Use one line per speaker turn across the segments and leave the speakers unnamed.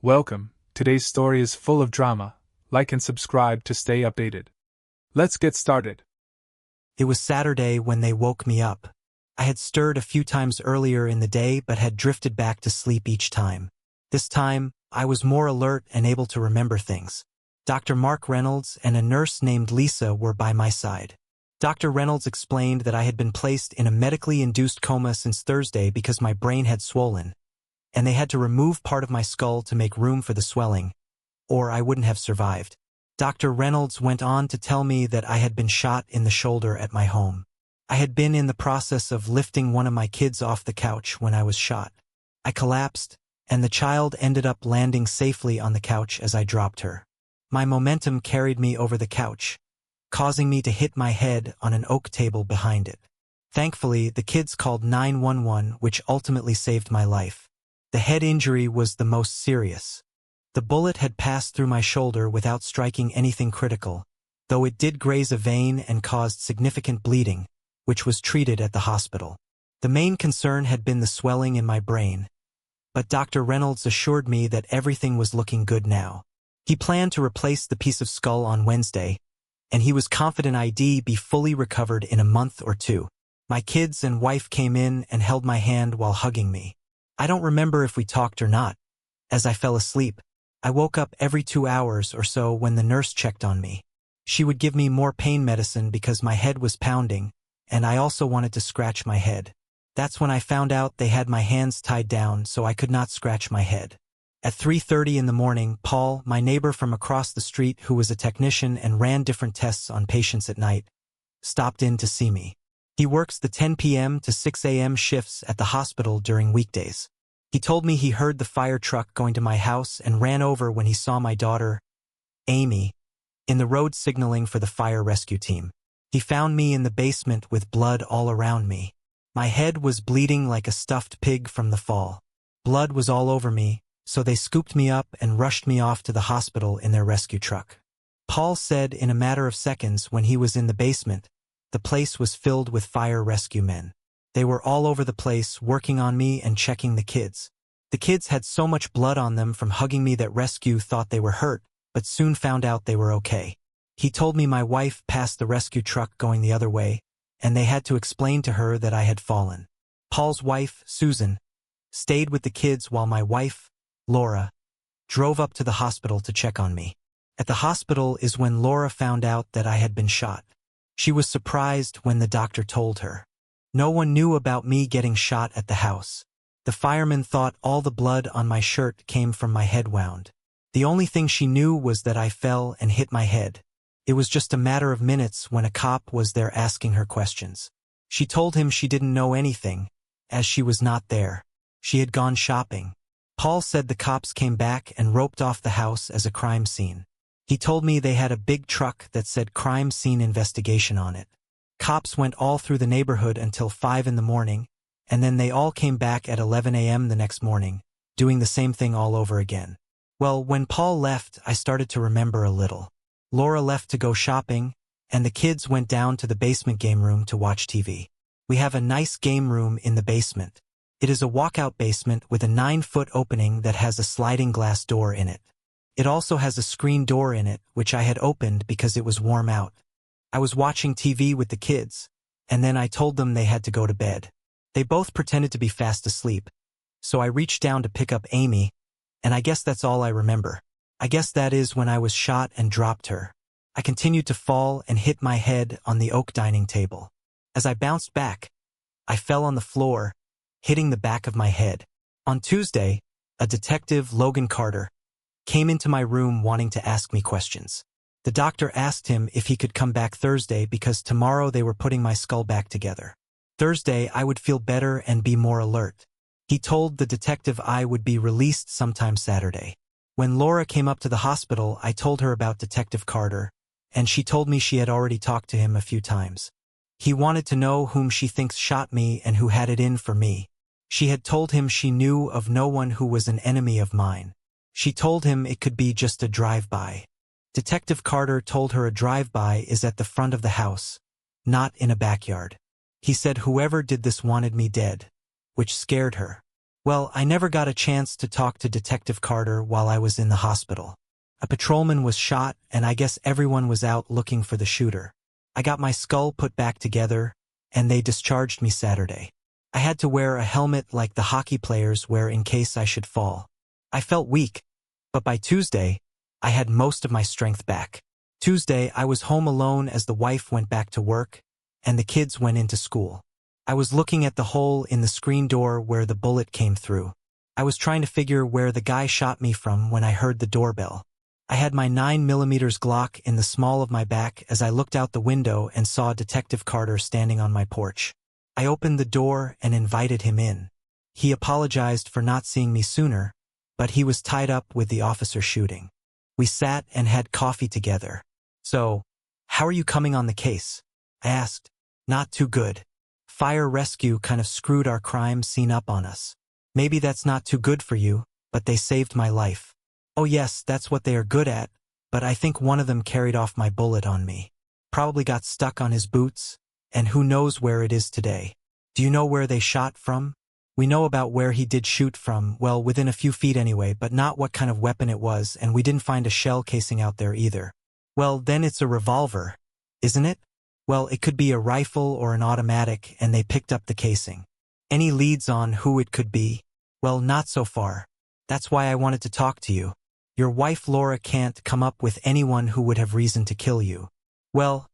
Welcome, today's story is full of drama. Like and subscribe to stay updated. Let's get started.
It was Saturday when they woke me up. I had stirred a few times earlier in the day but had drifted back to sleep each time. This time, I was more alert and able to remember things. Dr. Mark Reynolds and a nurse named Lisa were by my side. Dr. Reynolds explained that I had been placed in a medically induced coma since Thursday because my brain had swollen, and they had to remove part of my skull to make room for the swelling, or I wouldn't have survived. Dr. Reynolds went on to tell me that I had been shot in the shoulder at my home. I had been in the process of lifting one of my kids off the couch when I was shot. I collapsed, and the child ended up landing safely on the couch as I dropped her. My momentum carried me over the couch, causing me to hit my head on an oak table behind it. Thankfully, the kids called 911, which ultimately saved my life. The head injury was the most serious. The bullet had passed through my shoulder without striking anything critical, though it did graze a vein and caused significant bleeding, which was treated at the hospital. The main concern had been the swelling in my brain, but Dr. Reynolds assured me that everything was looking good now. He planned to replace the piece of skull on Wednesday, and he was confident I'd be fully recovered in a month or two. My kids and wife came in and held my hand while hugging me. I don't remember if we talked or not. As I fell asleep, I woke up every 2 hours or so when the nurse checked on me. She would give me more pain medicine because my head was pounding, and I also wanted to scratch my head. That's when I found out they had my hands tied down so I could not scratch my head. At 3:30 in the morning, Paul, my neighbor from across the street who was a technician and ran different tests on patients at night, stopped in to see me. He works the 10 p.m. to 6 a.m. shifts at the hospital during weekdays. He told me he heard the fire truck going to my house and ran over when he saw my daughter, Amy, in the road signaling for the fire rescue team. He found me in the basement with blood all around me. My head was bleeding like a stuffed pig from the fall. Blood was all over me, so they scooped me up and rushed me off to the hospital in their rescue truck. Paul said in a matter of seconds when he was in the basement, the place was filled with fire rescue men. They were all over the place working on me and checking the kids. The kids had so much blood on them from hugging me that rescue thought they were hurt, but soon found out they were okay. He told me my wife passed the rescue truck going the other way, and they had to explain to her that I had fallen. Paul's wife, Susan, stayed with the kids while my wife, Laura, drove up to the hospital to check on me. At the hospital is when Laura found out that I had been shot. She was surprised when the doctor told her. No one knew about me getting shot at the house. The fireman thought all the blood on my shirt came from my head wound. The only thing she knew was that I fell and hit my head. It was just a matter of minutes when a cop was there asking her questions. She told him she didn't know anything, as she was not there. She had gone shopping. Paul said the cops came back and roped off the house as a crime scene. He told me they had a big truck that said crime scene investigation on it. Cops went all through the neighborhood until 5 in the morning, and then they all came back at 11 a.m. the next morning, doing the same thing all over again. Well, when Paul left, I started to remember a little. Laura left to go shopping, and the kids went down to the basement game room to watch TV. We have a nice game room in the basement. It is a walkout basement with a 9-foot opening that has a sliding glass door in it. It also has a screen door in it, which I had opened because it was warm out. I was watching TV with the kids, and then I told them they had to go to bed. They both pretended to be fast asleep, so I reached down to pick up Amy, and I guess that's all I remember. I guess that is when I was shot and dropped her. I continued to fall and hit my head on the oak dining table. As I bounced back, I fell on the floor, hitting the back of my head. On Tuesday, a detective, Logan Carter, came into my room wanting to ask me questions. The doctor asked him if he could come back Thursday because tomorrow they were putting my skull back together. Thursday, I would feel better and be more alert. He told the detective I would be released sometime Saturday. When Laura came up to the hospital, I told her about Detective Carter, and she told me she had already talked to him a few times. He wanted to know whom she thinks shot me and who had it in for me. She had told him she knew of no one who was an enemy of mine. She told him it could be just a drive-by. Detective Carter told her a drive-by is at the front of the house, not in a backyard. He said whoever did this wanted me dead, which scared her. Well, I never got a chance to talk to Detective Carter while I was in the hospital. A patrolman was shot, and I guess everyone was out looking for the shooter. I got my skull put back together, and they discharged me Saturday. I had to wear a helmet like the hockey players wear in case I should fall. I felt weak, but by Tuesday, I had most of my strength back. Tuesday, I was home alone as the wife went back to work, and the kids went into school. I was looking at the hole in the screen door where the bullet came through. I was trying to figure where the guy shot me from when I heard the doorbell. I had my 9mm Glock in the small of my back as I looked out the window and saw Detective Carter standing on my porch. I opened the door and invited him in. He apologized for not seeing me sooner, but he was tied up with the officer shooting. We sat and had coffee together. "So, how are you coming on the case?" I asked. "Not too good. Fire rescue kind of screwed our crime scene up on us. Maybe that's not too good for you, but they saved my life." "Oh yes, that's what they are good at, but I think one of them carried off my bullet on me. Probably got stuck on his boots, and who knows where it is today." "Do you know where they shot from?" "We know about where he did shoot from, well, within a few feet anyway, but not what kind of weapon it was, and we didn't find a shell casing out there either." "Well, then it's a revolver, isn't it?" "Well, it could be a rifle or an automatic, and they picked up the casing." "Any leads on who it could be?" "Well, not so far. That's why I wanted to talk to you. Your wife Laura can't come up with anyone who would have reason to kill you." "Well,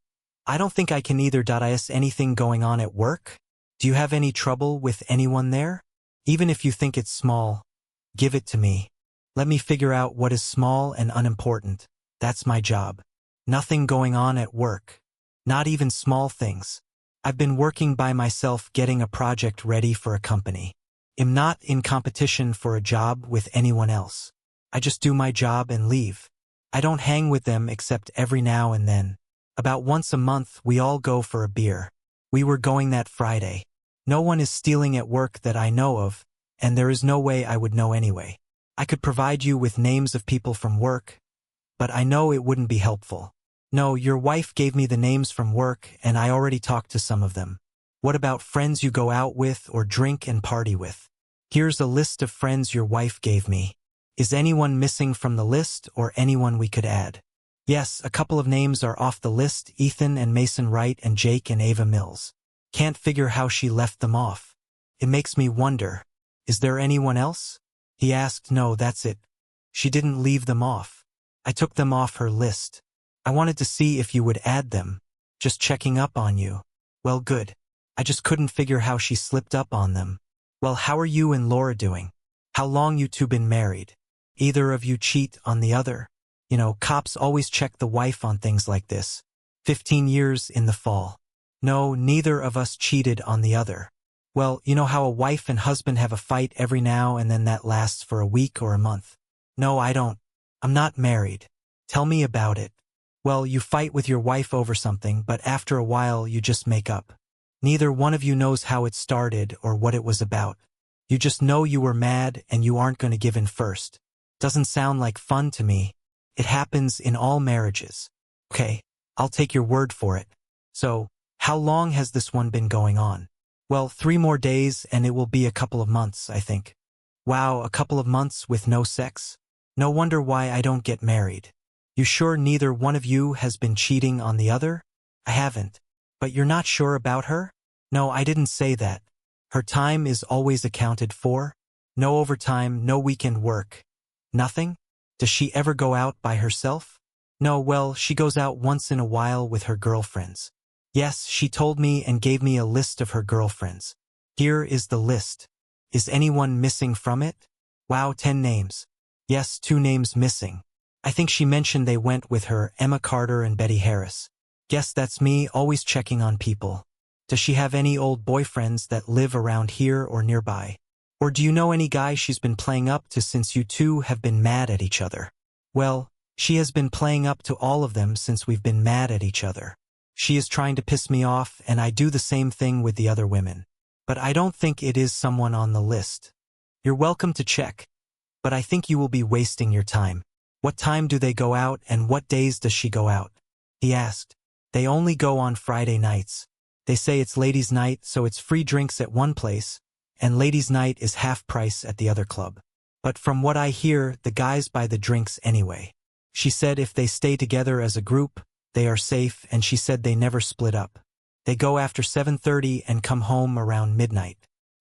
I don't think I can either. Is anything going on at work? Do you have any trouble with anyone there? Even if you think it's small, give it to me. Let me figure out what is small and unimportant. That's my job." "Nothing going on at work. Not even small things. I've been working by myself getting a project ready for a company. I'm not in competition for a job with anyone else. I just do my job and leave. I don't hang with them except every now and then. About once a month we all go for a beer. We were going that Friday. No one is stealing at work that I know of, and there is no way I would know anyway. I could provide you with names of people from work, but I know it wouldn't be helpful." "No, your wife gave me the names from work, and I already talked to some of them." "What about friends you go out with or drink and party with?" "Here's a list of friends your wife gave me. Is anyone missing from the list or anyone we could add?" "Yes, a couple of names are off the list, Ethan and Mason Wright and Jake and Ava Mills. Can't figure how she left them off. It makes me wonder, is there anyone else?" He asked. "No, that's it. She didn't leave them off. I took them off her list. I wanted to see if you would add them. Just checking up on you." "Well, good. I just couldn't figure how she slipped up on them." "Well, how are you and Laura doing? How long you two been married? Either of you cheat on the other? You know, cops always check the wife on things like this. 15 years in the fall." "No, neither of us cheated on the other." "Well, you know how a wife and husband have a fight every now and then that lasts for a week or a month?" "No, I don't. I'm not married. Tell me about it." "Well, you fight with your wife over something, but after a while you just make up. Neither one of you knows how it started or what it was about. You just know you were mad and you aren't going to give in first. Doesn't sound like fun to me. It happens in all marriages." "Okay, I'll take your word for it. So, how long has this one been going on?" "Well, 3 more days and it will be a couple of months, I think." "Wow, a couple of months with no sex? No wonder why I don't get married. You sure neither one of you has been cheating on the other?" "I haven't." "But you're not sure about her?" "No, I didn't say that. Her time is always accounted for? No overtime, no weekend work. Nothing? Does she ever go out by herself?" "No, well, she goes out once in a while with her girlfriends." "Yes, she told me and gave me a list of her girlfriends. Here is the list. Is anyone missing from it?" "Wow, 10 names." "Yes, 2 names missing. I think she mentioned they went with her, Emma Carter and Betty Harris." "Guess that's me, always checking on people. Does she have any old boyfriends that live around here or nearby? Or do you know any guy she's been playing up to since you two have been mad at each other?" "Well, she has been playing up to all of them since we've been mad at each other. She is trying to piss me off, and I do the same thing with the other women. But I don't think it is someone on the list. You're welcome to check, but I think you will be wasting your time." "What time do they go out and what days does she go out?" he asked. "They only go on Friday nights. They say it's ladies' night, so it's free drinks at one place, and ladies' night is half price at the other club. But from what I hear, the guys buy the drinks anyway. She said if they stay together as a group, they are safe, and she said they never split up. They go after 7:30 and come home around midnight.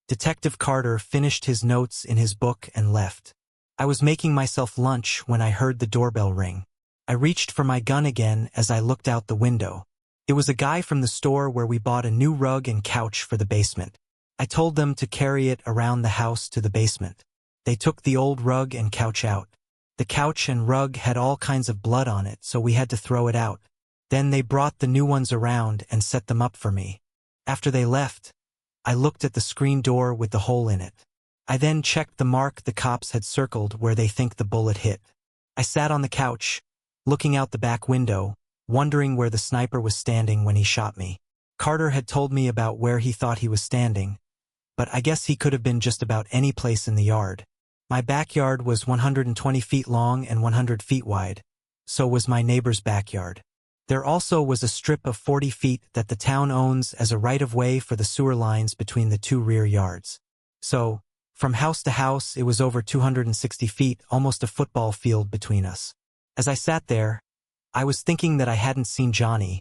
Detective Carter finished his notes in his book and left. I was making myself lunch when I heard the doorbell ring. I reached for my gun again as I looked out the window. It was a guy from the store where we bought a new rug and couch for the basement. I told them to carry it around the house to the basement. They took the old rug and couch out. The couch and rug had all kinds of blood on it, so we had to throw it out. Then they brought the new ones around and set them up for me. After they left, I looked at the screen door with the hole in it. I then checked the mark the cops had circled where they think the bullet hit. I sat on the couch, looking out the back window, wondering where the sniper was standing when he shot me. Carter had told me about where he thought he was standing, but I guess he could have been just about any place in the yard. My backyard was 120 feet long and 100 feet wide. So was my neighbor's backyard. There also was a strip of 40 feet that the town owns as a right-of-way for the sewer lines between the two rear yards. So, from house to house, it was over 260 feet, almost a football field between us. As I sat there, I was thinking that I hadn't seen Johnny,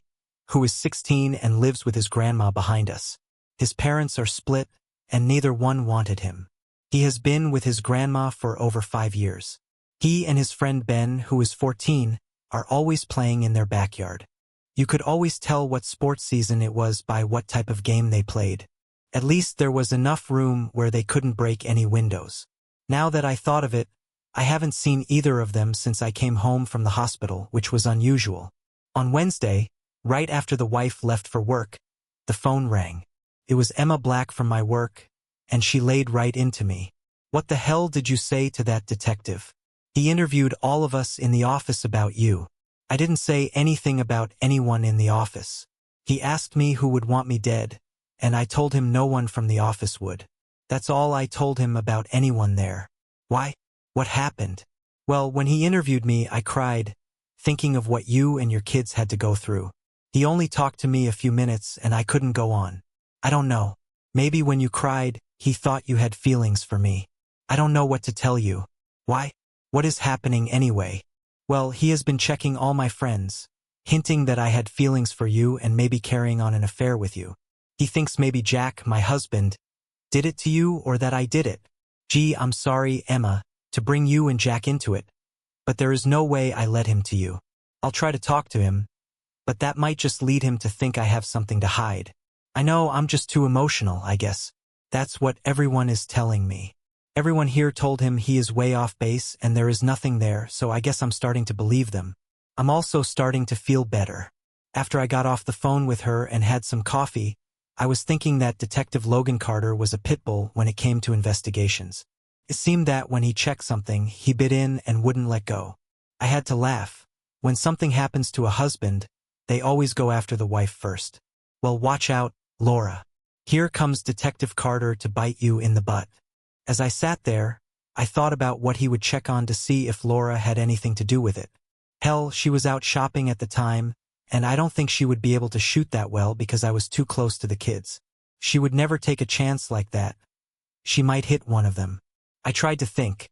who is 16 and lives with his grandma behind us. His parents are split, and neither one wanted him. He has been with his grandma for over 5 years. He and his friend Ben, who is 14, are always playing in their backyard. You could always tell what sports season it was by what type of game they played. At least there was enough room where they couldn't break any windows. Now that I thought of it, I haven't seen either of them since I came home from the hospital, which was unusual. On Wednesday, right after the wife left for work, the phone rang. It was Emma Black from my work, and she laid right into me. "What the hell did you say to that detective? He interviewed all of us in the office about you." I didn't say anything about anyone in the office. He asked me who would want me dead, and I told him no one from the office would. That's all I told him about anyone there. Why? What happened? Well, when he interviewed me, I cried, thinking of what you and your kids had to go through. He only talked to me a few minutes and I couldn't go on. I don't know. Maybe when you cried, he thought you had feelings for me. I don't know what to tell you. Why? What is happening anyway? Well, he has been checking all my friends, hinting that I had feelings for you and maybe carrying on an affair with you. He thinks maybe Jack, my husband, did it to you or that I did it. Gee, I'm sorry, Emma, to bring you and Jack into it. But there is no way I led him to you. I'll try to talk to him, but that might just lead him to think I have something to hide. I know I'm just too emotional, I guess. That's what everyone is telling me. Everyone here told him he is way off base and there is nothing there, so I guess I'm starting to believe them. I'm also starting to feel better. After I got off the phone with her and had some coffee, I was thinking that Detective Logan Carter was a pit bull when it came to investigations. It seemed that when he checked something, he bit in and wouldn't let go. I had to laugh. When something happens to a husband, they always go after the wife first. Well, watch out, Laura. Here comes Detective Carter to bite you in the butt. As I sat there, I thought about what he would check on to see if Laura had anything to do with it. Hell, she was out shopping at the time, and I don't think she would be able to shoot that well because I was too close to the kids. She would never take a chance like that. She might hit one of them. I tried to think.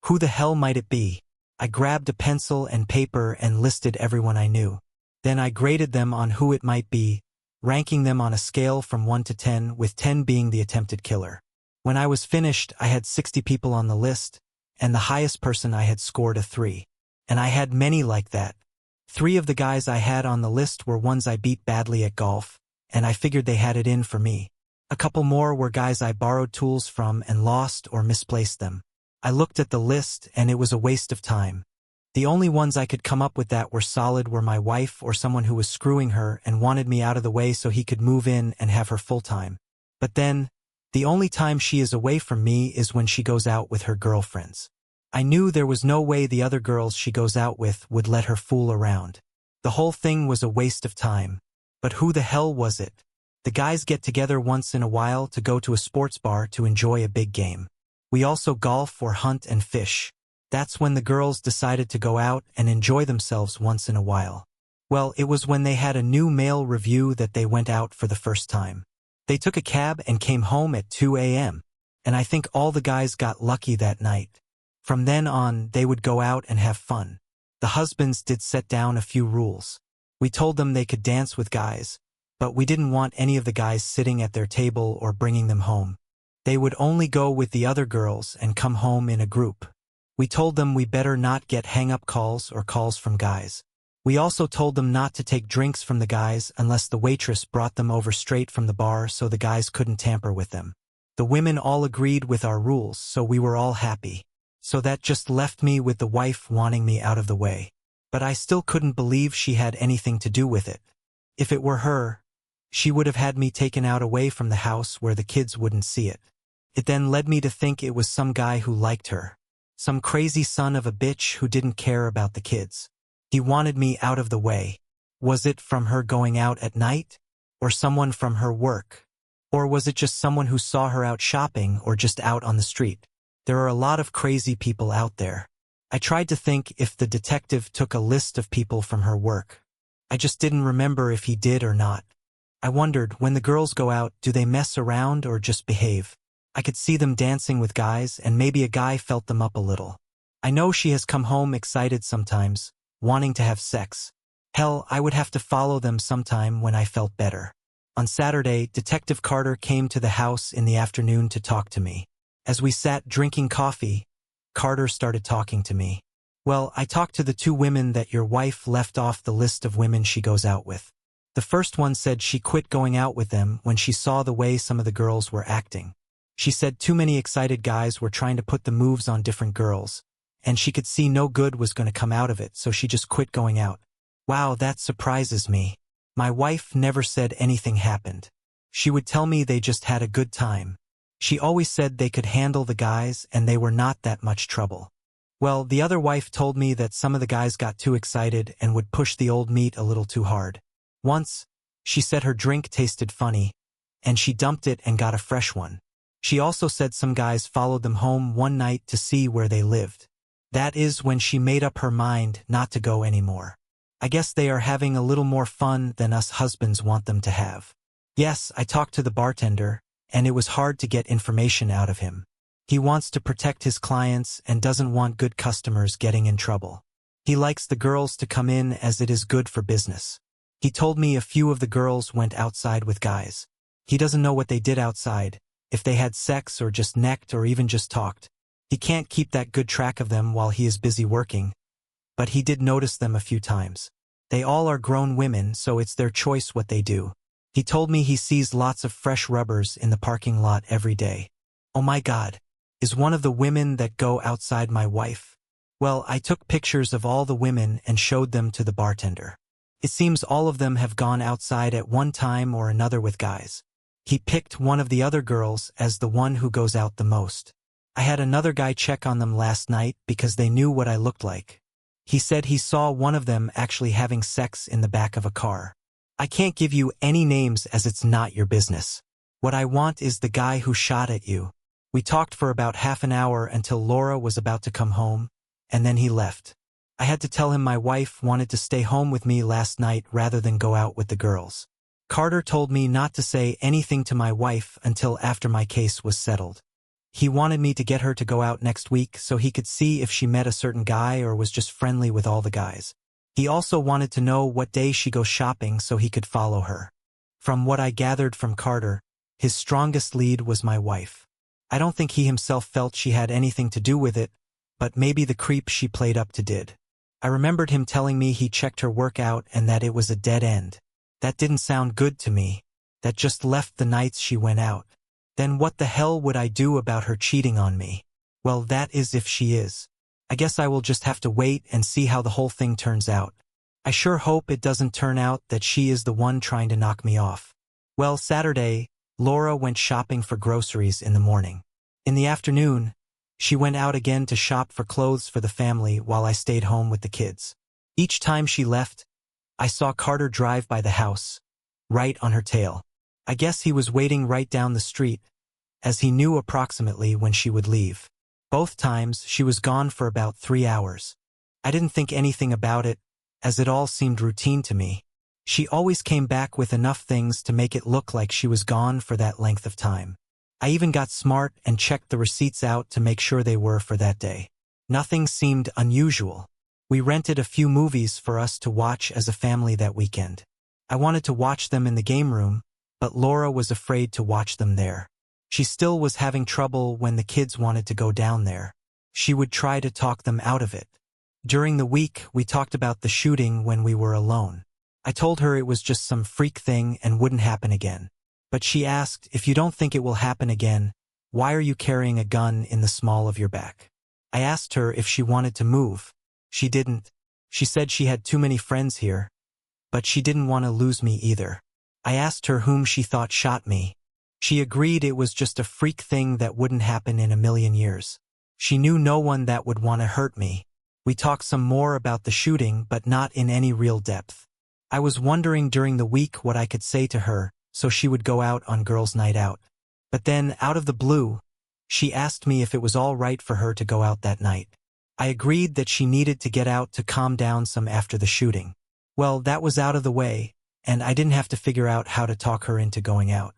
Who the hell might it be? I grabbed a pencil and paper and listed everyone I knew. Then I graded them on who it might be, ranking them on a scale from 1 to 10, with 10 being the attempted killer. When I was finished, I had 60 people on the list, and the highest person I had scored a 3. And I had many like that. 3 of the guys I had on the list were ones I beat badly at golf, and I figured they had it in for me. A couple more were guys I borrowed tools from and lost or misplaced them. I looked at the list, and it was a waste of time. The only ones I could come up with that were solid were my wife or someone who was screwing her and wanted me out of the way so he could move in and have her full-time. But then, the only time she is away from me is when she goes out with her girlfriends. I knew there was no way the other girls she goes out with would let her fool around. The whole thing was a waste of time. But who the hell was it? The guys get together once in a while to go to a sports bar to enjoy a big game. We also golf or hunt and fish. That's when the girls decided to go out and enjoy themselves once in a while. Well, it was when they had a new male review that they went out for the first time. They took a cab and came home at 2 a.m. and I think all the guys got lucky that night. From then on, they would go out and have fun. The husbands did set down a few rules. We told them they could dance with guys, but we didn't want any of the guys sitting at their table or bringing them home. They would only go with the other girls and come home in a group. We told them we better not get hang-up calls or calls from guys. We also told them not to take drinks from the guys unless the waitress brought them over straight from the bar so the guys couldn't tamper with them. The women all agreed with our rules, so we were all happy. So that just left me with the wife wanting me out of the way. But I still couldn't believe she had anything to do with it. If it were her, she would have had me taken out away from the house where the kids wouldn't see it. It then led me to think it was some guy who liked her. Some crazy son of a bitch who didn't care about the kids. He wanted me out of the way. Was it from her going out at night? Or someone from her work? Or was it just someone who saw her out shopping or just out on the street? There are a lot of crazy people out there. I tried to think if the detective took a list of people from her work. I just didn't remember if he did or not. I wondered, when the girls go out, do they mess around or just behave? I could see them dancing with guys, and maybe a guy felt them up a little. I know she has come home excited sometimes, wanting to have sex. Hell, I would have to follow them sometime when I felt better. On Saturday, Detective Carter came to the house in the afternoon to talk to me. As we sat drinking coffee, Carter started talking to me. Well, I talked to the two women that your wife left off the list of women she goes out with. The first one said she quit going out with them when she saw the way some of the girls were acting. She said too many excited guys were trying to put the moves on different girls, and she could see no good was going to come out of it, so she just quit going out. Wow, that surprises me. My wife never said anything happened. She would tell me they just had a good time. She always said they could handle the guys and they were not that much trouble. Well, the other wife told me that some of the guys got too excited and would push the old meat a little too hard. Once, she said her drink tasted funny, and she dumped it and got a fresh one. She also said some guys followed them home one night to see where they lived. That is when she made up her mind not to go anymore. I guess they are having a little more fun than us husbands want them to have. Yes, I talked to the bartender, and it was hard to get information out of him. He wants to protect his clients and doesn't want good customers getting in trouble. He likes the girls to come in as it is good for business. He told me a few of the girls went outside with guys. He doesn't know what they did outside, if they had sex or just necked or even just talked. He can't keep that good track of them while he is busy working, but he did notice them a few times. They all are grown women, so it's their choice what they do. He told me he sees lots of fresh rubbers in the parking lot every day. Oh my God, is one of the women that go outside my wife? Well, I took pictures of all the women and showed them to the bartender. It seems all of them have gone outside at one time or another with guys. He picked one of the other girls as the one who goes out the most. I had another guy check on them last night because they knew what I looked like. He said he saw one of them actually having sex in the back of a car. I can't give you any names as it's not your business. What I want is the guy who shot at you. We talked for about half an hour until Laura was about to come home, and then he left. I had to tell him my wife wanted to stay home with me last night rather than go out with the girls. Carter told me not to say anything to my wife until after my case was settled. He wanted me to get her to go out next week so he could see if she met a certain guy or was just friendly with all the guys. He also wanted to know what day she goes shopping so he could follow her. From what I gathered from Carter, his strongest lead was my wife. I don't think he himself felt she had anything to do with it, but maybe the creep she played up to did. I remembered him telling me he checked her workout and that it was a dead end. That didn't sound good to me. That just left the nights she went out. Then what the hell would I do about her cheating on me? Well, that is if she is. I guess I will just have to wait and see how the whole thing turns out. I sure hope it doesn't turn out that she is the one trying to knock me off. Well, Saturday, Laura went shopping for groceries in the morning. In the afternoon, she went out again to shop for clothes for the family while I stayed home with the kids. Each time she left, I saw Carter drive by the house, right on her tail. I guess he was waiting right down the street, as he knew approximately when she would leave. Both times, she was gone for about 3 hours. I didn't think anything about it, as it all seemed routine to me. She always came back with enough things to make it look like she was gone for that length of time. I even got smart and checked the receipts out to make sure they were for that day. Nothing seemed unusual. We rented a few movies for us to watch as a family that weekend. I wanted to watch them in the game room, but Laura was afraid to watch them there. She still was having trouble when the kids wanted to go down there. She would try to talk them out of it. During the week, we talked about the shooting when we were alone. I told her it was just some freak thing and wouldn't happen again. But she asked, if you don't think it will happen again, why are you carrying a gun in the small of your back? I asked her if she wanted to move. She didn't. She said she had too many friends here, but she didn't want to lose me either. I asked her whom she thought shot me. She agreed it was just a freak thing that wouldn't happen in a million years. She knew no one that would want to hurt me. We talked some more about the shooting, but not in any real depth. I was wondering during the week what I could say to her, so she would go out on girls' night out. But then, out of the blue, she asked me if it was all right for her to go out that night. I agreed that she needed to get out to calm down some after the shooting. Well, that was out of the way, and I didn't have to figure out how to talk her into going out.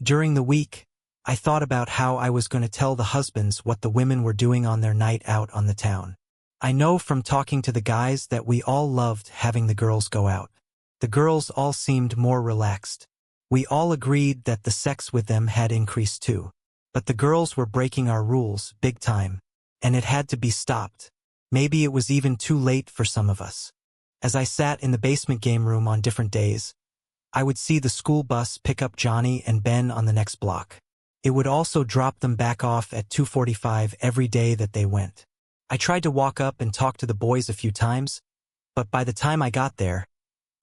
During the week, I thought about how I was going to tell the husbands what the women were doing on their night out on the town. I know from talking to the guys that we all loved having the girls go out. The girls all seemed more relaxed. We all agreed that the sex with them had increased too. But the girls were breaking our rules, big time, and it had to be stopped. Maybe it was even too late for some of us. As I sat in the basement game room on different days, I would see the school bus pick up Johnny and Ben on the next block. It would also drop them back off at 2:45 every day that they went. I tried to walk up and talk to the boys a few times, but by the time I got there,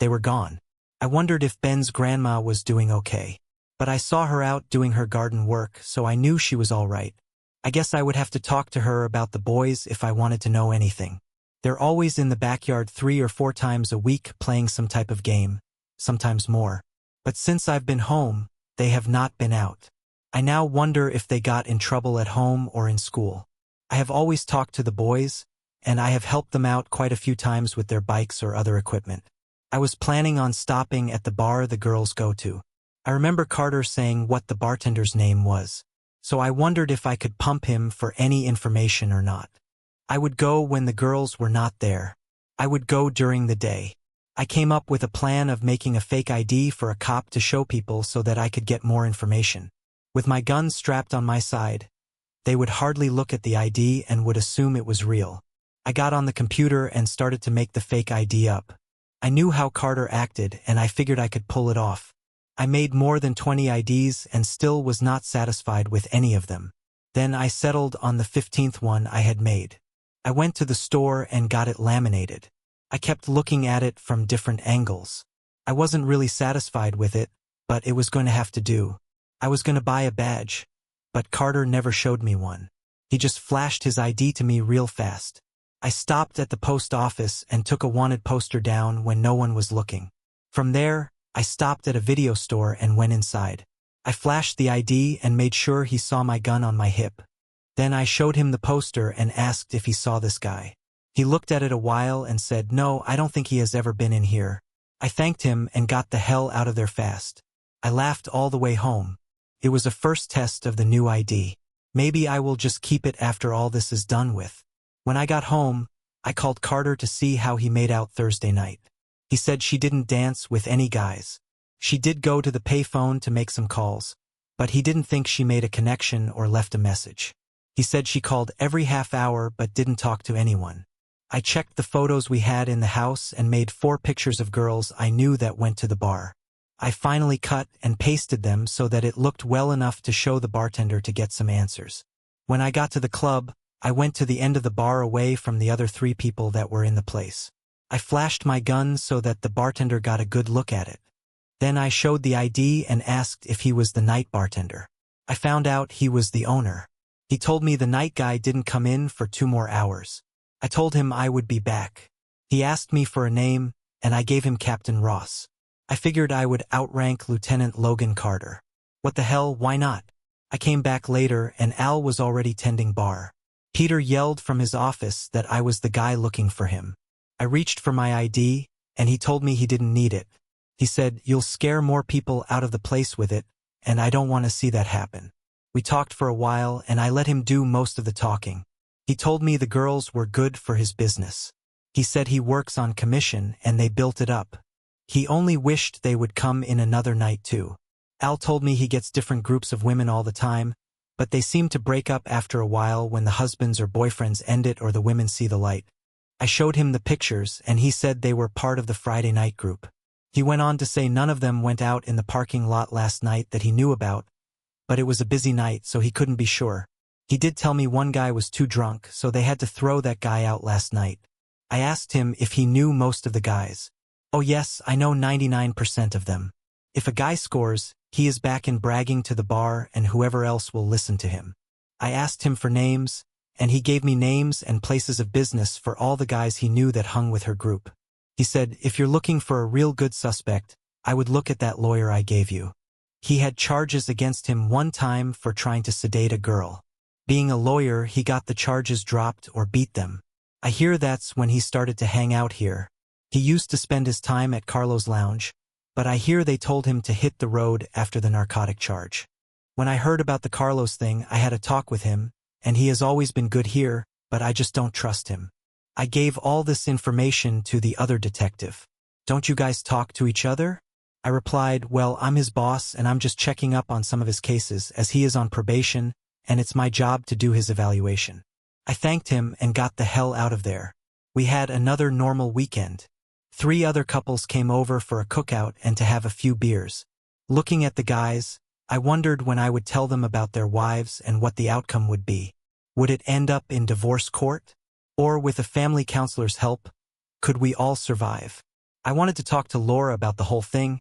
they were gone. I wondered if Ben's grandma was doing okay. But I saw her out doing her garden work, so I knew she was all right. I guess I would have to talk to her about the boys if I wanted to know anything. They're always in the backyard 3 or 4 times a week playing some type of game, sometimes more. But since I've been home, they have not been out. I now wonder if they got in trouble at home or in school. I have always talked to the boys, and I have helped them out quite a few times with their bikes or other equipment. I was planning on stopping at the bar the girls go to. I remember Carter saying what the bartender's name was, so I wondered if I could pump him for any information or not. I would go when the girls were not there. I would go during the day. I came up with a plan of making a fake ID for a cop to show people so that I could get more information. With my gun strapped on my side, they would hardly look at the ID and would assume it was real. I got on the computer and started to make the fake ID up. I knew how Carter acted, and I figured I could pull it off. I made more than 20 IDs and still was not satisfied with any of them. Then I settled on the 15th one I had made. I went to the store and got it laminated. I kept looking at it from different angles. I wasn't really satisfied with it, but it was going to have to do. I was going to buy a badge, but Carter never showed me one. He just flashed his ID to me real fast. I stopped at the post office and took a wanted poster down when no one was looking. From there, I stopped at a video store and went inside. I flashed the ID and made sure he saw my gun on my hip. Then I showed him the poster and asked if he saw this guy. He looked at it a while and said, "No, I don't think he has ever been in here." I thanked him and got the hell out of there fast. I laughed all the way home. It was a first test of the new ID. Maybe I will just keep it after all this is done with. When I got home, I called Carter to see how he made out Thursday night. He said she didn't dance with any guys. She did go to the payphone to make some calls, but he didn't think she made a connection or left a message. He said she called every half hour but didn't talk to anyone. I checked the photos we had in the house and made 4 pictures of girls I knew that went to the bar. I finally cut and pasted them so that it looked well enough to show the bartender to get some answers. When I got to the club, I went to the end of the bar away from the other 3 people that were in the place. I flashed my gun so that the bartender got a good look at it. Then I showed the ID and asked if he was the night bartender. I found out he was the owner. He told me the night guy didn't come in for 2 more hours. I told him I would be back. He asked me for a name, and I gave him Captain Ross. I figured I would outrank Lieutenant Logan Carter. What the hell, why not? I came back later and Al was already tending bar. Peter yelled from his office that I was the guy looking for him. I reached for my ID, and he told me he didn't need it. He said, "You'll scare more people out of the place with it, and I don't want to see that happen." We talked for a while and I let him do most of the talking. He told me the girls were good for his business. He said he works on commission and they built it up. He only wished they would come in another night too. Al told me he gets different groups of women all the time, but they seem to break up after a while when the husbands or boyfriends end it or the women see the light. I showed him the pictures and he said they were part of the Friday night group. He went on to say none of them went out in the parking lot last night that he knew about, but it was a busy night so he couldn't be sure. He did tell me one guy was too drunk, so they had to throw that guy out last night. I asked him if he knew most of the guys. Oh yes, I know 99% of them. If a guy scores, he is back in bragging to the bar and whoever else will listen to him. I asked him for names, and he gave me names and places of business for all the guys he knew that hung with her group. He said, if you're looking for a real good suspect, I would look at that lawyer I gave you. He had charges against him one time for trying to sedate a girl. Being a lawyer, he got the charges dropped or beat them. I hear that's when he started to hang out here. He used to spend his time at Carlo's lounge, but I hear they told him to hit the road after the narcotic charge. When I heard about the Carlos thing, I had a talk with him, and he has always been good here, but I just don't trust him. I gave all this information to the other detective. Don't you guys talk to each other? I replied, well, I'm his boss and I'm just checking up on some of his cases as he is on probation, and it's my job to do his evaluation. I thanked him and got the hell out of there. We had another normal weekend. 3 other couples came over for a cookout and to have a few beers. Looking at the guys, I wondered when I would tell them about their wives and what the outcome would be. Would it end up in divorce court? Or with a family counselor's help? Could we all survive? I wanted to talk to Laura about the whole thing,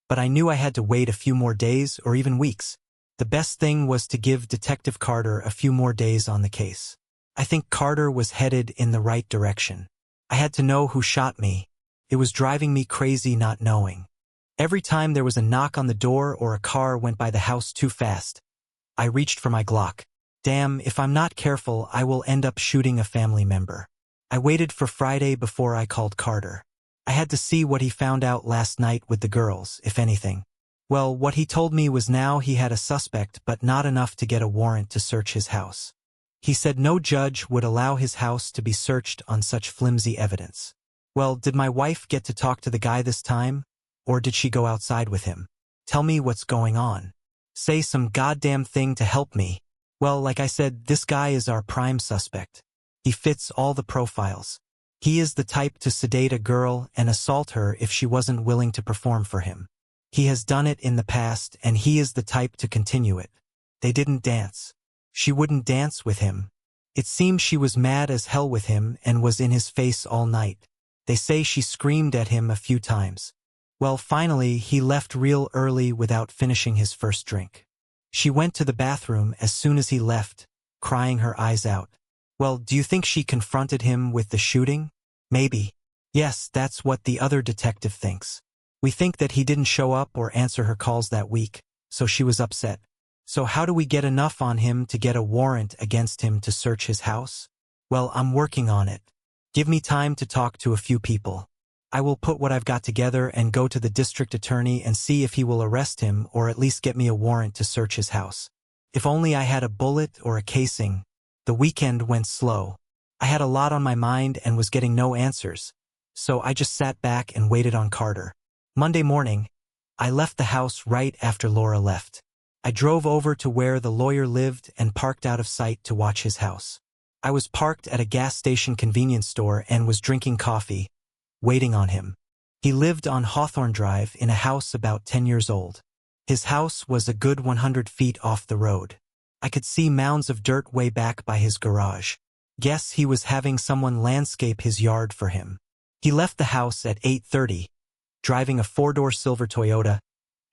but I knew I had to wait a few more days or even weeks. The best thing was to give Detective Carter a few more days on the case. I think Carter was headed in the right direction. I had to know who shot me. It was driving me crazy not knowing. Every time there was a knock on the door or a car went by the house too fast, I reached for my Glock. Damn, if I'm not careful, I will end up shooting a family member. I waited for Friday before I called Carter. I had to see what he found out last night with the girls, if anything. Well, what he told me was now he had a suspect but not enough to get a warrant to search his house. He said no judge would allow his house to be searched on such flimsy evidence. Well, did my wife get to talk to the guy this time? Or did she go outside with him? Tell me what's going on. Say some goddamn thing to help me. Well, like I said, this guy is our prime suspect. He fits all the profiles. He is the type to sedate a girl and assault her if she wasn't willing to perform for him. He has done it in the past and he is the type to continue it. They didn't dance. She wouldn't dance with him. It seems she was mad as hell with him and was in his face all night. They say she screamed at him a few times. Well, finally, he left real early without finishing his first drink. She went to the bathroom as soon as he left, crying her eyes out. Well, do you think she confronted him with the shooting? Maybe. Yes, that's what the other detective thinks. We think that he didn't show up or answer her calls that week, so she was upset. So how do we get enough on him to get a warrant against him to search his house? Well, I'm working on it. Give me time to talk to a few people. I will put what I've got together and go to the district attorney and see if he will arrest him or at least get me a warrant to search his house. If only I had a bullet or a casing. The weekend went slow. I had a lot on my mind and was getting no answers, so I just sat back and waited on Carter. Monday morning, I left the house right after Laura left. I drove over to where the lawyer lived and parked out of sight to watch his house. I was parked at a gas station convenience store and was drinking coffee, waiting on him. He lived on Hawthorne Drive in a house about 10 years old. His house was a good 100 feet off the road. I could see mounds of dirt way back by his garage. Guess he was having someone landscape his yard for him. He left the house at 8:30, driving a 4-door silver Toyota,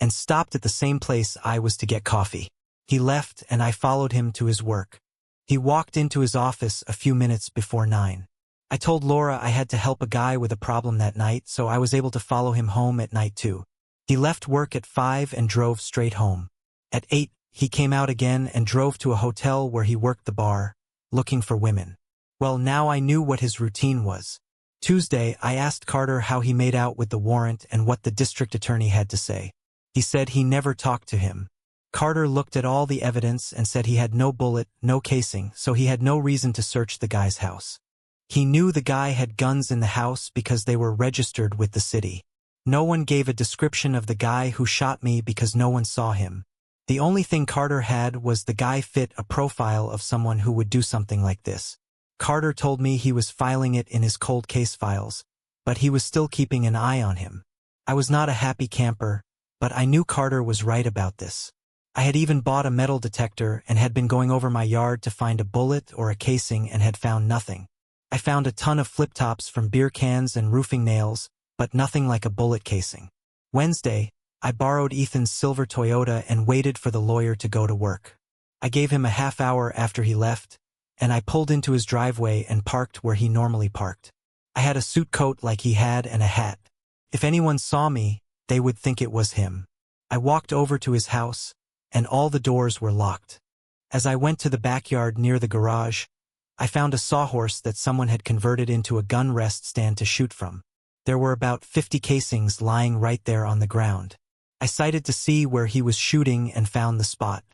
and stopped at the same place I was to get coffee. He left and I followed him to his work. He walked into his office a few minutes before 9. I told Laura I had to help a guy with a problem that night, so I was able to follow him home at night too. He left work at 5 and drove straight home. At 8, he came out again and drove to a hotel where he worked the bar, looking for women. Well, now I knew what his routine was. Tuesday, I asked Carter how he made out with the warrant and what the district attorney had to say. He said he never talked to him. Carter looked at all the evidence and said he had no bullet, no casing, so he had no reason to search the guy's house. He knew the guy had guns in the house because they were registered with the city. No one gave a description of the guy who shot me because no one saw him. The only thing Carter had was the guy fit a profile of someone who would do something like this. Carter told me he was filing it in his cold case files, but he was still keeping an eye on him. I was not a happy camper, but I knew Carter was right about this. I had even bought a metal detector and had been going over my yard to find a bullet or a casing and had found nothing. I found a ton of flip-tops from beer cans and roofing nails, but nothing like a bullet casing. Wednesday, I borrowed Ethan's silver Toyota and waited for the lawyer to go to work. I gave him a half hour after he left, and I pulled into his driveway and parked where he normally parked. I had a suit coat like he had and a hat. If anyone saw me, they would think it was him. I walked over to his house, and all the doors were locked. As I went to the backyard near the garage, I found a sawhorse that someone had converted into a gun rest stand to shoot from. There were about 50 casings lying right there on the ground. I sighted to see where he was shooting and found the spot.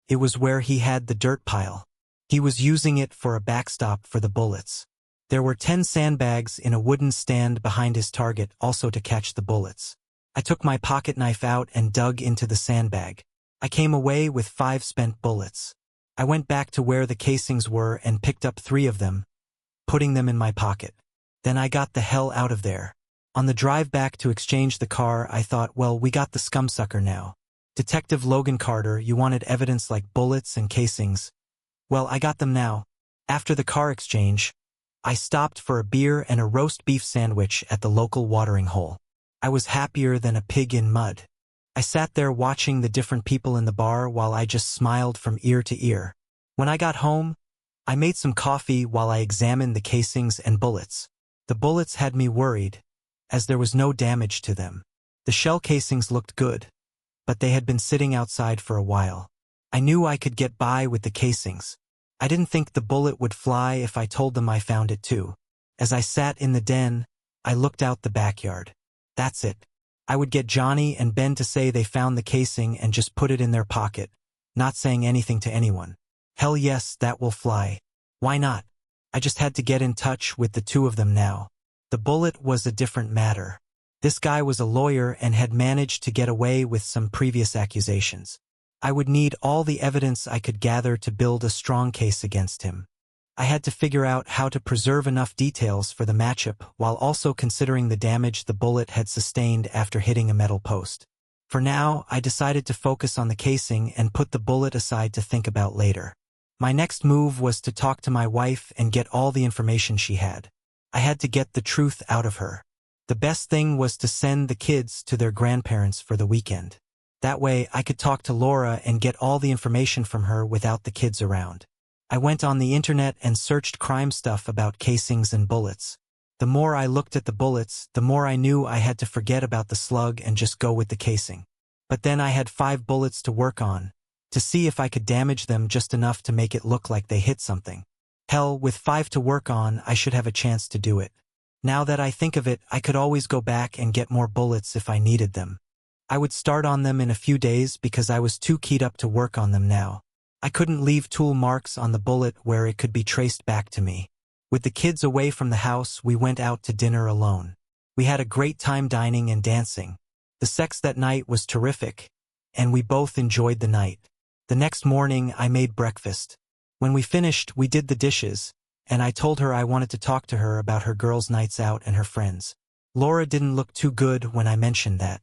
It was where he had the dirt pile. He was using it for a backstop for the bullets. There were 10 sandbags in a wooden stand behind his target also to catch the bullets. I took my pocket knife out and dug into the sandbag. I came away with 5 spent bullets. I went back to where the casings were and picked up 3 of them, putting them in my pocket. Then I got the hell out of there. On the drive back to exchange the car, I thought, well, we got the scumsucker now. Detective Logan Carter, you wanted evidence like bullets and casings. Well, I got them now. After the car exchange, I stopped for a beer and a roast beef sandwich at the local watering hole. I was happier than a pig in mud. I sat there watching the different people in the bar while I just smiled from ear to ear. When I got home, I made some coffee while I examined the casings and bullets. The bullets had me worried, as there was no damage to them. The shell casings looked good, but they had been sitting outside for a while. I knew I could get by with the casings. I didn't think the bullet would fly if I told them I found it too. As I sat in the den, I looked out the backyard. That's it. I would get Johnny and Ben to say they found the casing and just put it in their pocket, not saying anything to anyone. Hell yes, that will fly. Why not? I just had to get in touch with the 2 of them now. The bullet was a different matter. This guy was a lawyer and had managed to get away with some previous accusations. I would need all the evidence I could gather to build a strong case against him. I had to figure out how to preserve enough details for the matchup while also considering the damage the bullet had sustained after hitting a metal post. For now, I decided to focus on the casing and put the bullet aside to think about later. My next move was to talk to my wife and get all the information she had. I had to get the truth out of her. The best thing was to send the kids to their grandparents for the weekend. That way, I could talk to Laura and get all the information from her without the kids around. I went on the internet and searched crime stuff about casings and bullets. The more I looked at the bullets, the more I knew I had to forget about the slug and just go with the casing. But then I had 5 bullets to work on, to see if I could damage them just enough to make it look like they hit something. Hell, with 5 to work on, I should have a chance to do it. Now that I think of it, I could always go back and get more bullets if I needed them. I would start on them in a few days because I was too keyed up to work on them now. I couldn't leave tool marks on the bullet where it could be traced back to me. With the kids away from the house, we went out to dinner alone. We had a great time dining and dancing. The sex that night was terrific, and we both enjoyed the night. The next morning, I made breakfast. When we finished, we did the dishes, and I told her I wanted to talk to her about her girls' nights out and her friends. Laura didn't look too good when I mentioned that.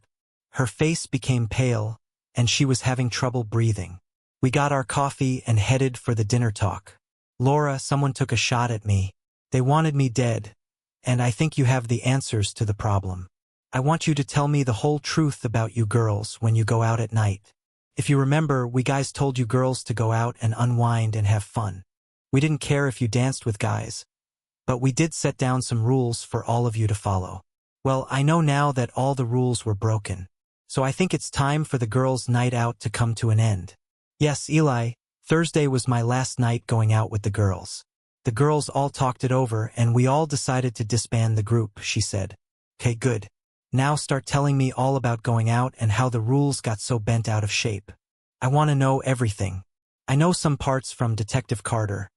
Her face became pale, and she was having trouble breathing. We got our coffee and headed for the dinner talk. Laura, someone took a shot at me. They wanted me dead, and I think you have the answers to the problem. I want you to tell me the whole truth about you girls when you go out at night. If you remember, we guys told you girls to go out and unwind and have fun. We didn't care if you danced with guys, but we did set down some rules for all of you to follow. Well, I know now that all the rules were broken, so I think it's time for the girls' night out to come to an end. Yes, Eli, Thursday was my last night going out with the girls. The girls all talked it over and we all decided to disband the group, she said. Okay, good. Now start telling me all about going out and how the rules got so bent out of shape. I want to know everything. I know some parts from Detective Carter,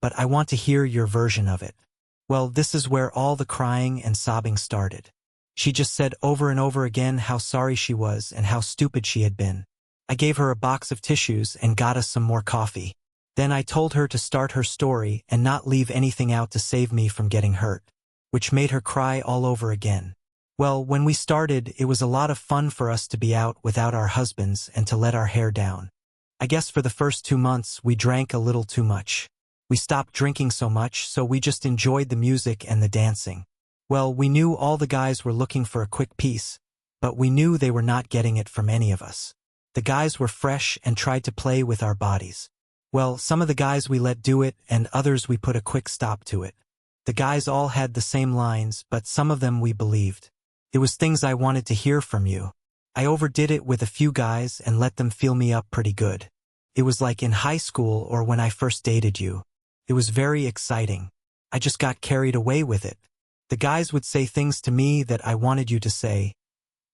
but I want to hear your version of it. Well, this is where all the crying and sobbing started. She just said over and over again how sorry she was and how stupid she had been. I gave her a box of tissues and got us some more coffee. Then I told her to start her story and not leave anything out to save me from getting hurt, which made her cry all over again. Well, when we started, it was a lot of fun for us to be out without our husbands and to let our hair down. I guess for the first 2 months, we drank a little too much. We stopped drinking so much, so we just enjoyed the music and the dancing. Well, we knew all the guys were looking for a quick piece, but we knew they were not getting it from any of us. The guys were fresh and tried to play with our bodies. Well, some of the guys we let do it, and others we put a quick stop to it. The guys all had the same lines, but some of them we believed. It was things I wanted to hear from you. I overdid it with a few guys and let them feel me up pretty good. It was like in high school or when I first dated you. It was very exciting. I just got carried away with it. The guys would say things to me that I wanted you to say,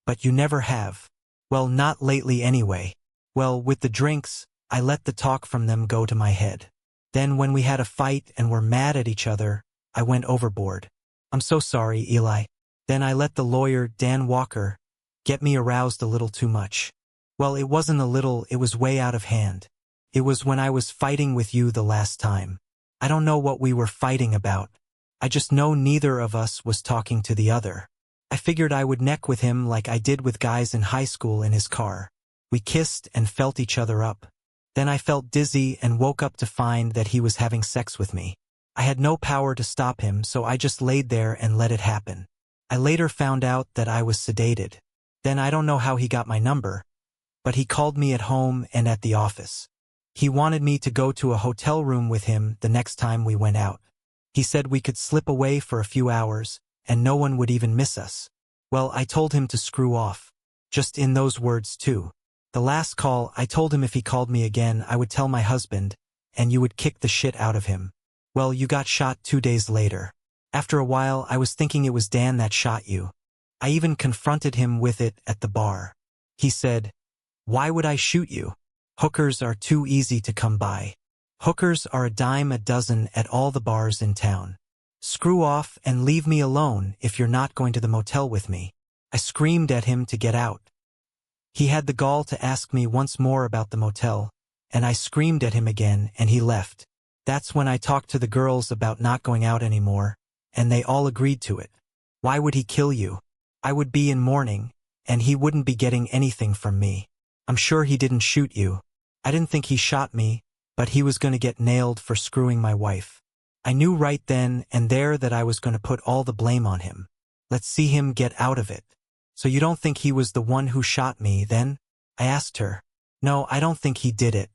but you never have. Well, not lately anyway. Well, with the drinks, I let the talk from them go to my head. Then when we had a fight and were mad at each other, I went overboard. I'm so sorry, Eli. Then I let the lawyer, Dan Walker, get me aroused a little too much. Well, it wasn't a little, it was way out of hand. It was when I was fighting with you the last time. I don't know what we were fighting about. I just know neither of us was talking to the other. I figured I would neck with him like I did with guys in high school in his car. We kissed and felt each other up. Then I felt dizzy and woke up to find that he was having sex with me. I had no power to stop him, so I just laid there and let it happen. I later found out that I was sedated. Then I don't know how he got my number, but he called me at home and at the office. He wanted me to go to a hotel room with him the next time we went out. He said we could slip away for a few hours, and no one would even miss us. Well, I told him to screw off. Just in those words too. The last call, I told him if he called me again, I would tell my husband, and you would kick the shit out of him. Well, you got shot 2 days later. After a while, I was thinking it was Dan that shot you. I even confronted him with it at the bar. He said, "Why would I shoot you? Hookers are too easy to come by. Hookers are a dime a dozen at all the bars in town. Screw off and leave me alone if you're not going to the motel with me." I screamed at him to get out. He had the gall to ask me once more about the motel, and I screamed at him again and he left. That's when I talked to the girls about not going out anymore, and they all agreed to it. Why would he kill you? I would be in mourning, and he wouldn't be getting anything from me. I'm sure he didn't shoot you. I didn't think he shot me, but he was going to get nailed for screwing my wife. I knew right then and there that I was going to put all the blame on him. Let's see him get out of it. So you don't think he was the one who shot me, then? I asked her. No, I don't think he did it.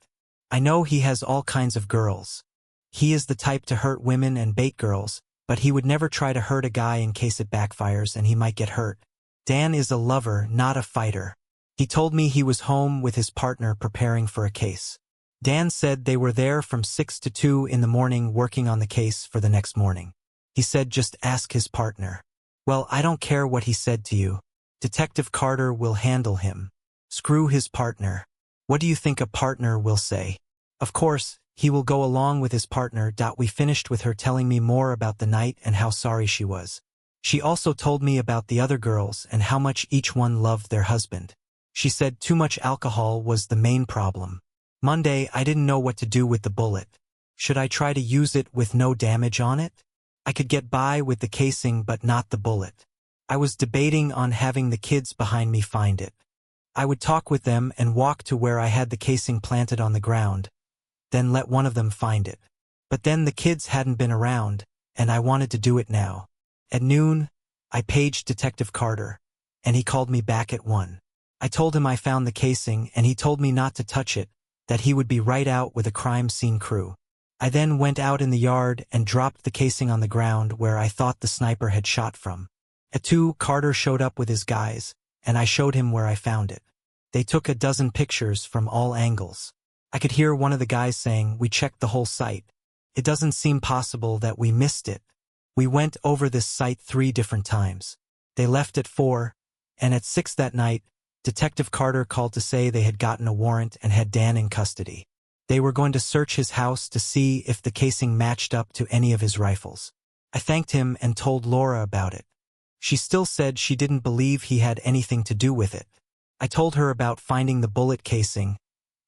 I know he has all kinds of girls. He is the type to hurt women and bait girls, but he would never try to hurt a guy in case it backfires and he might get hurt. Dan is a lover, not a fighter. He told me he was home with his partner preparing for a case. Dan said they were there from 6 to 2 in the morning working on the case for the next morning. He said just ask his partner. Well, I don't care what he said to you. Detective Carter will handle him. Screw his partner. What do you think a partner will say? Of course, he will go along with his partner. We finished with her telling me more about the night and how sorry she was. She also told me about the other girls and how much each one loved their husband. She said too much alcohol was the main problem. Monday, I didn't know what to do with the bullet. Should I try to use it with no damage on it? I could get by with the casing but not the bullet. I was debating on having the kids behind me find it. I would talk with them and walk to where I had the casing planted on the ground, then let one of them find it. But then the kids hadn't been around, and I wanted to do it now. At noon, I paged Detective Carter, and he called me back at 1. I told him I found the casing, and he told me not to touch it, that he would be right out with a crime scene crew. I then went out in the yard and dropped the casing on the ground where I thought the sniper had shot from. At 2, Carter showed up with his guys, and I showed him where I found it. They took a dozen pictures from all angles. I could hear one of the guys saying, "We checked the whole site. It doesn't seem possible that we missed it. We went over this site 3 different times." They left at 4, and at 6 that night, Detective Carter called to say they had gotten a warrant and had Dan in custody. They were going to search his house to see if the casing matched up to any of his rifles. I thanked him and told Laura about it. She still said she didn't believe he had anything to do with it. I told her about finding the bullet casing,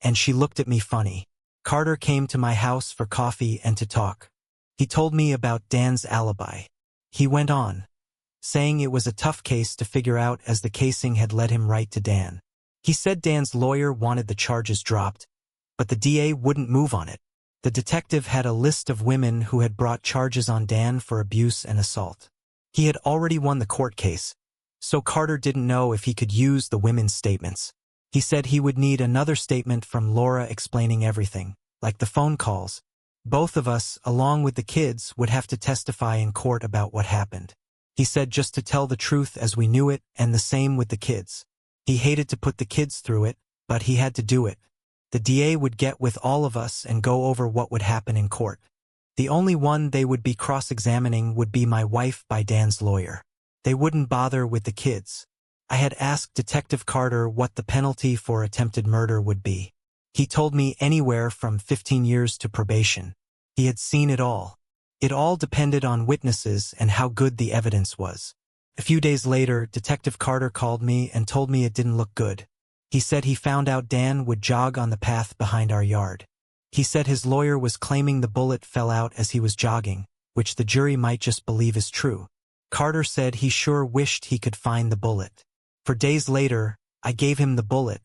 and she looked at me funny. Carter came to my house for coffee and to talk. He told me about Dan's alibi. He went on, saying it was a tough case to figure out as the casing had led him right to Dan. He said Dan's lawyer wanted the charges dropped, but the DA wouldn't move on it. The detective had a list of women who had brought charges on Dan for abuse and assault. He had already won the court case, so Carter didn't know if he could use the women's statements. He said he would need another statement from Laura explaining everything, like the phone calls. Both of us, along with the kids, would have to testify in court about what happened. He said just to tell the truth as we knew it, and the same with the kids. He hated to put the kids through it, but he had to do it. The DA would get with all of us and go over what would happen in court. The only one they would be cross-examining would be my wife by Dan's lawyer. They wouldn't bother with the kids. I had asked Detective Carter what the penalty for attempted murder would be. He told me anywhere from 15 years to probation. He had seen it all. It all depended on witnesses and how good the evidence was. A few days later, Detective Carter called me and told me it didn't look good. He said he found out Dan would jog on the path behind our yard. He said his lawyer was claiming the bullet fell out as he was jogging, which the jury might just believe is true. Carter said he sure wished he could find the bullet. For days later, I gave him the bullet,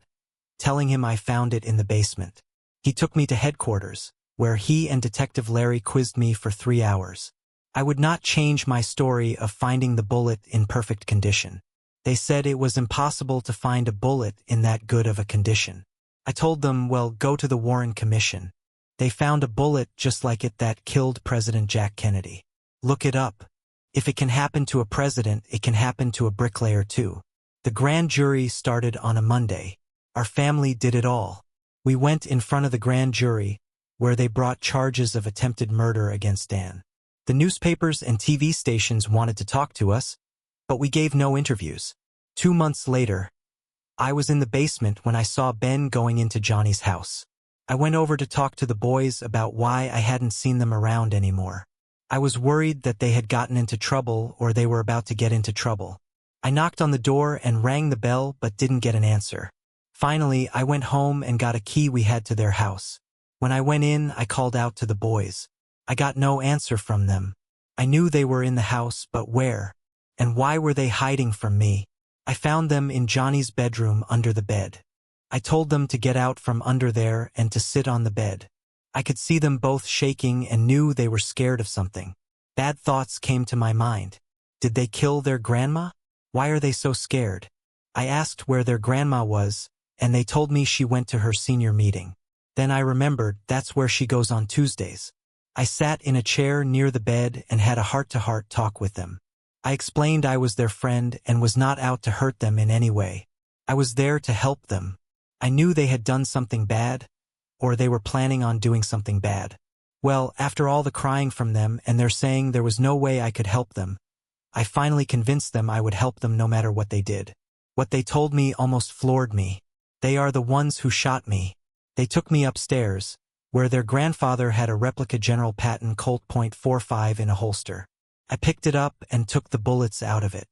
telling him I found it in the basement. He took me to headquarters, where he and Detective Larry quizzed me for 3 hours. I would not change my story of finding the bullet in perfect condition. They said it was impossible to find a bullet in that good of a condition. I told them, well, go to the Warren Commission. They found a bullet just like it that killed President Jack Kennedy. Look it up. If it can happen to a president, it can happen to a bricklayer too. The grand jury started on a Monday. Our family did it all. We went in front of the grand jury, where they brought charges of attempted murder against Dan. The newspapers and TV stations wanted to talk to us, but we gave no interviews. 2 months later, I was in the basement when I saw Ben going into Johnny's house. I went over to talk to the boys about why I hadn't seen them around anymore. I was worried that they had gotten into trouble or they were about to get into trouble. I knocked on the door and rang the bell but didn't get an answer. Finally, I went home and got a key we had to their house. When I went in, I called out to the boys. I got no answer from them. I knew they were in the house, but where? And why were they hiding from me? I found them in Johnny's bedroom under the bed. I told them to get out from under there and to sit on the bed. I could see them both shaking and knew they were scared of something. Bad thoughts came to my mind. Did they kill their grandma? Why are they so scared? I asked where their grandma was, and they told me she went to her senior meeting. Then I remembered that's where she goes on Tuesdays. I sat in a chair near the bed and had a heart-to-heart talk with them. I explained I was their friend and was not out to hurt them in any way. I was there to help them. I knew they had done something bad, or they were planning on doing something bad. Well, after all the crying from them and their saying there was no way I could help them, I finally convinced them I would help them no matter what they did. What they told me almost floored me. They are the ones who shot me. They took me upstairs, where their grandfather had a replica General Patton Colt .45 in a holster. I picked it up and took the bullets out of it.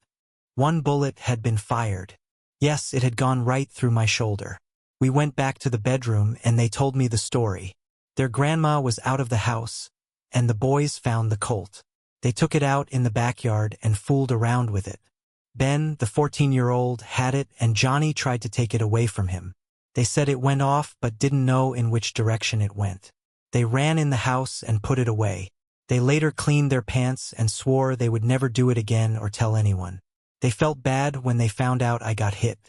One bullet had been fired. Yes, it had gone right through my shoulder. We went back to the bedroom and they told me the story. Their grandma was out of the house, and the boys found the Colt. They took it out in the backyard and fooled around with it. Ben, the 14-year-old, had it and Johnny tried to take it away from him. They said it went off but didn't know in which direction it went. They ran in the house and put it away. They later cleaned their pants and swore they would never do it again or tell anyone. They felt bad when they found out I got hit.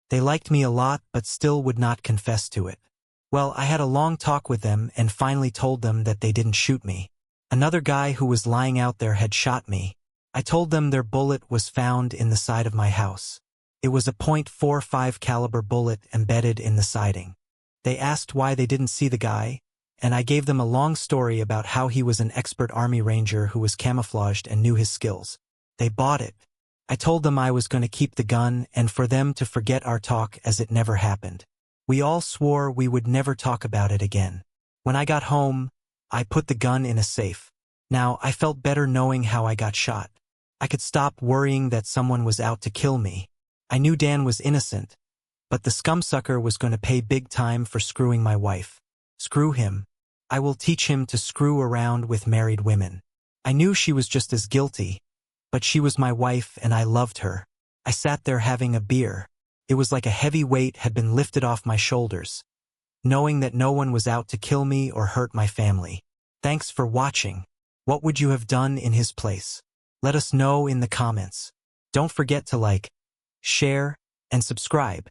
They liked me a lot but still would not confess to it. Well, I had a long talk with them and finally told them that they didn't shoot me. Another guy who was lying out there had shot me. I told them their bullet was found in the side of my house. It was a .45 caliber bullet embedded in the siding. They asked why they didn't see the guy, and I gave them a long story about how he was an expert Army Ranger who was camouflaged and knew his skills. They bought it. I told them I was going to keep the gun and for them to forget our talk as it never happened. We all swore we would never talk about it again. When I got home, I put the gun in a safe. Now, I felt better knowing how I got shot. I could stop worrying that someone was out to kill me. I knew Dan was innocent, but the scumsucker was going to pay big time for screwing my wife. Screw him. I will teach him to screw around with married women. I knew she was just as guilty, but she was my wife and I loved her. I sat there having a beer. It was like a heavy weight had been lifted off my shoulders, knowing that no one was out to kill me or hurt my family. Thanks for watching. What would you have done in his place? Let us know in the comments. Don't forget to like, share, and subscribe.